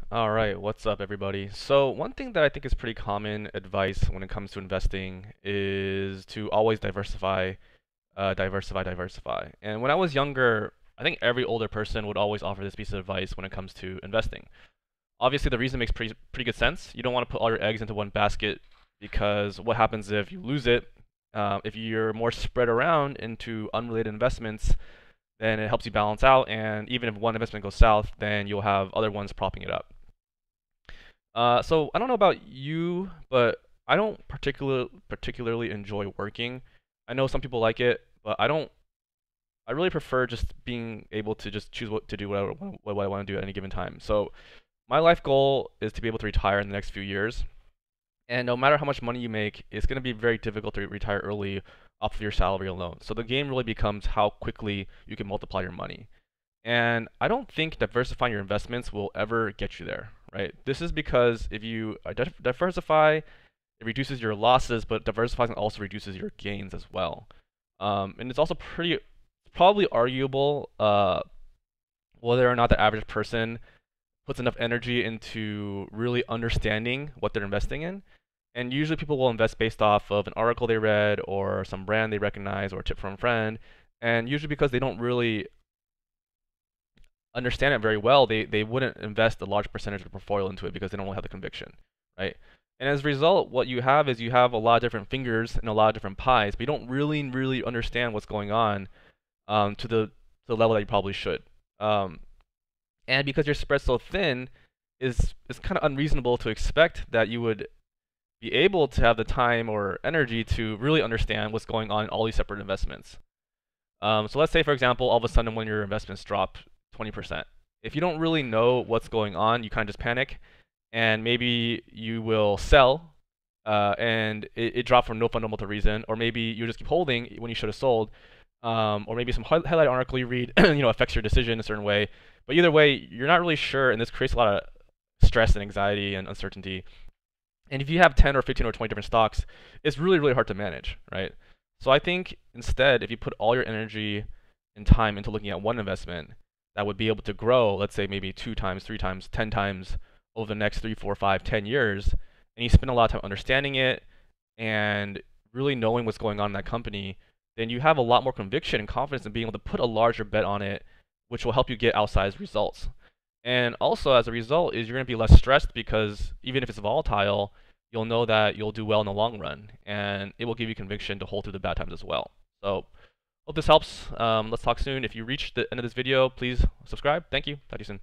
All right, what's up, everybody? So, one thing that I think is pretty common advice when it comes to investing is to always diversify. And when I was younger, I think every older person would always offer this piece of advice when it comes to investing. Obviously, the reason makes pretty good sense. You don't want to put all your eggs into one basket because what happens if you lose it? If you're more spread around into unrelated investments, then it helps you balance out. And even if one investment goes south, then you'll have other ones propping it up. So I don't know about you, but I don't particularly enjoy working. I know some people like it, but I don't. I really prefer just being able to just choose what to do, what I want to do at any given time. So my life goal is to be able to retire in the next few years. And no matter how much money you make, it's going to be very difficult to retire early off of your salary alone. So the game really becomes how quickly you can multiply your money. And I don't think diversifying your investments will ever get you there, right? This is because if you diversify, it reduces your losses, but diversifying also reduces your gains as well. And it's also probably arguable whether or not the average person puts enough energy into really understanding what they're investing in. And usually people will invest based off of an article they read or some brand they recognize or a tip from a friend. And usually because they don't really understand it very well, they wouldn't invest a large percentage of the portfolio into it because they don't really have the conviction, right? And as a result, what you have is you have a lot of different fingers and a lot of different pies, but you don't really understand what's going on to the level that you probably should. And because you're spread so thin, it's kind of unreasonable to expect that you would be able to have the time or energy to really understand what's going on in all these separate investments. So let's say, for example, all of a sudden one of your investments drop 20%. If you don't really know what's going on, you kind of just panic, and maybe you will sell, and it dropped for no fundamental reason, or maybe you just keep holding when you should have sold, or maybe some highlight article you read, affects your decision in a certain way. But either way, you're not really sure, and this creates a lot of stress and anxiety and uncertainty. And if you have 10 or 15 or 20 different stocks, it's really hard to manage, right? So I think instead, if you put all your energy and time into looking at one investment that would be able to grow, let's say maybe 2 times, 3 times, 10 times over the next 3, 4, 5, 10 years, and you spend a lot of time understanding it and really knowing what's going on in that company, then you have a lot more conviction and confidence in being able to put a larger bet on it, which will help you get outsized results. And also, as a result, is you're going to be less stressed because even if it's volatile, you'll know that you'll do well in the long run, and it will give you conviction to hold through the bad times as well. So, hope this helps. Let's talk soon. If you reach the end of this video, please subscribe. Thank you. Talk to you soon.